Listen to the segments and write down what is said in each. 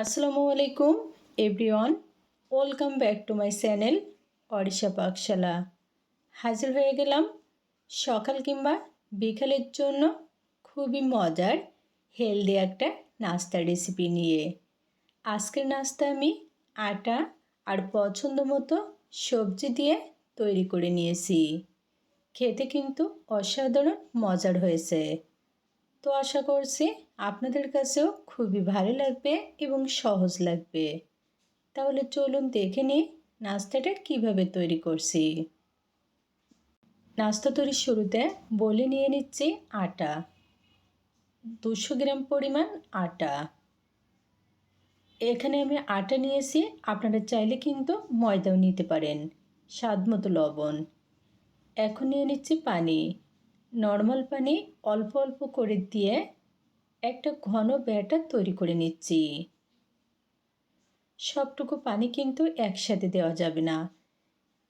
আসসালামু আলাইকুম everyone, welcome back to my channel Orisha Pakshala. হাজির হয়ে গেলাম সকাল কিংবা বিকালের জন্য খুবই মজার হেলদি একটা নাস্তার রেসিপি নিয়ে। আজকের নাস্তা আমি আটা আর পছন্দ মতো সবজি দিয়ে তৈরি করে নিয়েছি। খেতে কিন্তু অসাধারণ মজার হয়েছে। তো আশা করছি আপনাদের কাছেও খুবই ভালো লাগবে এবং সহজ লাগবে। তাহলে চলুন দেখে নিই নাস্তাটা কিভাবে তৈরি করছি। নাস্তা তৈরির শুরুতে বলে নিয়ে নিচ্ছি আটা, 200 গ্রাম পরিমাণ আটা। এখানে আমি আটা নিয়েছি, আপনারা চাইলে কিন্তু ময়দাও নিতে পারেন। স্বাদ মতো লবণ। এখন নিয়ে নিচ্ছি পানি, নর্মাল পানি অল্প অল্প করে দিয়ে একটা ঘন ব্যাটার তৈরি করে নিচ্ছি। সবটুকু পানি কিন্তু একসাথে দেওয়া যাবে না,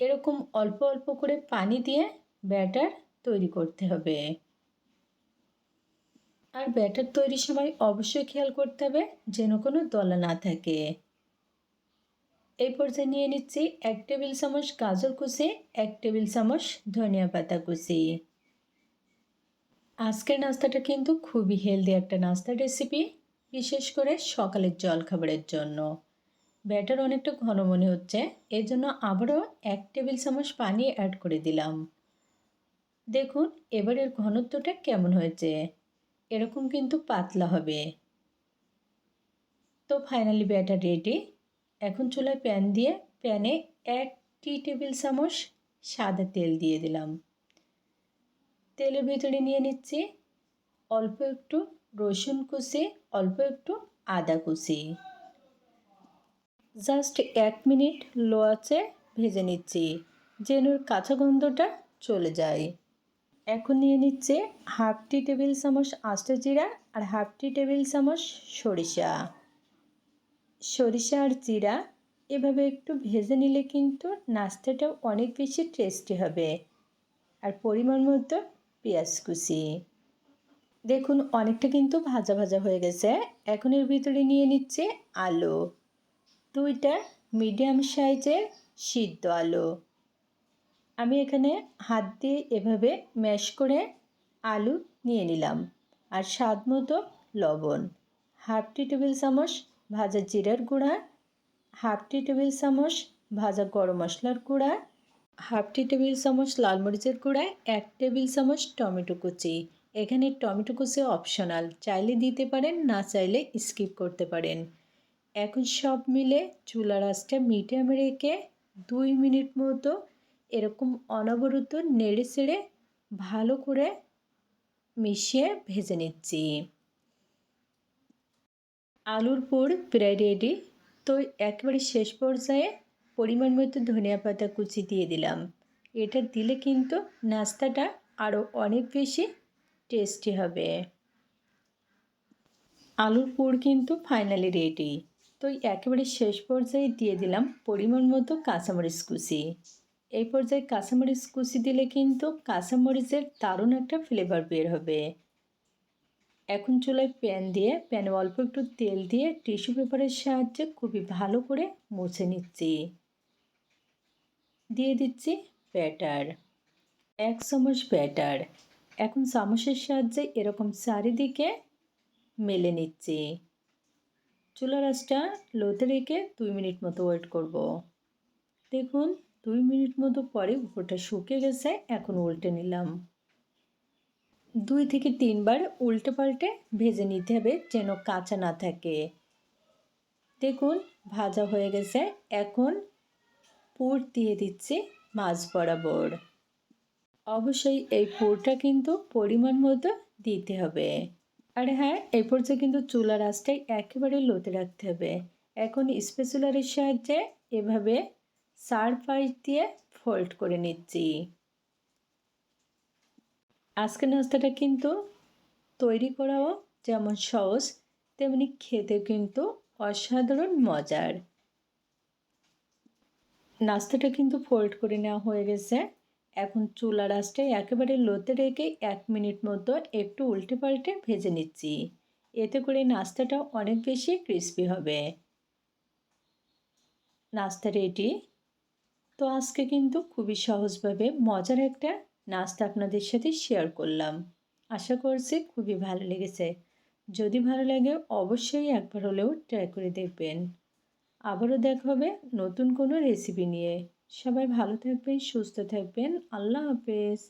এরকম অল্প অল্প করে পানি দিয়ে ব্যাটার তৈরি করতে হবে। আর ব্যাটার তৈরির সময় অবশ্যই খেয়াল করতে হবে যেন কোনো দলা না থাকে। এই পর্যায়ে নিয়ে নিচ্ছি 1 টেবিল চামচ গাজর কুচি, 1 টেবিল চামচ ধনিয়া পাতা কুচি। আজকের নাস্তাটা কিন্তু খুবই হেলদি একটা নাস্তার রেসিপি, বিশেষ করে সকালের জলখাবারের জন্য। ব্যাটার অনেকটা ঘন মনে হচ্ছে, এর জন্য আবারও 1 টেবিল চামচ পানি অ্যাড করে দিলাম। দেখুন এবারের ঘনত্বটা কেমন হয়েছে, এরকম কিন্তু পাতলা হবে। তো ফাইনালি ব্যাটার রেডি। এখন চুলায় প্যান দিয়ে প্যানে 1 টেবিল চামচ সাদা তেল দিয়ে দিলাম। তেলের ভিতরে নিয়ে নিচ্ছি অল্প একটু রসুন কুচি, অল্প একটু আদা কুচি। জাস্ট 1 মিনিট লো আঁচে ভেজে নিচ্ছি যেন কাঁচা গন্ধটা চলে যায়। এখন নিয়ে নিচ্ছে হাফ টেবিল চামচ আস্ত জিরা আর হাফ টেবিল চামচ সরিষা। সরিষা আর জিরা এভাবে একটু ভেজে নিলে কিন্তু নাস্তাটা অনেক বেশি টেস্টি হবে। আর পরিমাণ মতো পেঁয়াজ কুচি। দেখুন অনেকটা কিন্তু ভাজা ভাজা হয়ে গেছে। এখন এর ভিতরে নিয়ে নিচ্ছে আলু, 2টা মিডিয়াম সাইজের সিদ্ধ আলু। আমি এখানে হাত দিয়ে এভাবে ম্যাশ করে আলু নিয়ে নিলাম। আর স্বাদ মতো লবণ, হাফ টেবিল চামচ ভাজা জিরার গুঁড়া, হাফ টেবিল চামচ ভাজা গরম মশলার গুঁড়া, হাফ টেবিল চামচ লাল মরিচের গুঁড়া, 1 টেবিল চামচ টমেটো কুচি। এখানে টমেটো কুচি অপশনাল, চাইলে দিতে পারেন, না চাইলে স্কিপ করতে পারেন। এখন সব মিলে চুলার আঁচটা মিডিয়ামে রেখে 2 মিনিট মতো এরকম অনবরত নেড়ে চেড়ে ভালো করে মিশিয়ে ভেজে নিচ্ছি। আলুর পুর প্রায় রেডি। তো একেবারে শেষ পর্যায়ে পরিমাণ মতো ধনিয়া পাতা কুচি দিয়ে দিলাম। এটা দিলে কিন্তু নাস্তাটা আরও অনেক বেশি টেস্টি হবে। আলুর পুর কিন্তু ফাইনালি রেডি। তো একেবারে শেষ পর্যায়ে দিয়ে দিলাম পরিমাণ মতো কাঁচামরিচ কুচি। এই পর্যায়ে কাঁচামরিচ কুচি দিলে কিন্তু কাঁচামরিচের দারুণ একটা ফ্লেভার বের হবে। এখন চুলায় প্যান দিয়ে প্যানে অল্প একটু তেল দিয়ে টিস্যু পেপারের সাহায্যে খুবই ভালো করে মুছে নিচ্ছি। দিয়ে দিচ্ছি ব্যাটার, 1 চামচ ব্যাটার। এখন চামচের সাহায্যে এরকম চারিদিকে মেলে নিচ্ছি। চুলার আঁচটা লোতে রেখে 2 মিনিট মতো ওয়েট করব। দেখুন 2 মিনিট মতো পরে উপরটা শুকিয়ে গেছে। এখন উল্টে নিলাম। 2 থেকে 3 বার উল্টে পাল্টে ভেজে নিতে হবে যেন কাঁচা না থাকে। দেখুন ভাজা হয়ে গেছে। এখন পুর দিয়ে দিচ্ছি মাছ বরাবর। অবশ্যই এই পুরটা কিন্তু পরিমাণ মতো দিতে হবে। আর হ্যাঁ, এই পর্যায়ে কিন্তু চুলার আঁচটাই একেবারে লোতে রাখতে হবে। এখন স্প্যাচুলারের সাহায্যে এভাবে চারপাশ দিয়ে ফোল্ড করে নিচ্ছি। আজকের নাস্তাটা কিন্তু তৈরি করাও যেমন সহজ, তেমনি খেতেও কিন্তু অসাধারণ মজার। নাস্তাটা কিন্তু ফোল্ড করে নেওয়া হয়ে গেছে। এখন চুলার আঁচটাই একেবারে লোতে রেখে 1 মিনিট মতো একটু উল্টে পাল্টে ভেজে নিচ্ছি। এতে করে নাস্তাটা অনেক বেশি ক্রিস্পি হবে। নাস্তা রেডি। তো আজকে কিন্তু খুবই সহজভাবে মজার একটা নাস্তা আপনাদের সাথে শেয়ার করলাম। আশা করছি খুবই ভালো লেগেছে। যদি ভালো লাগে অবশ্যই একবার হলেও ট্রাই করে দেখবেন। আবারও দেখা হবে নতুন কোনো রেসিপি নিয়ে। সবাই ভালো থাকবেন, সুস্থ থাকবেন। আল্লাহ হাফেজ।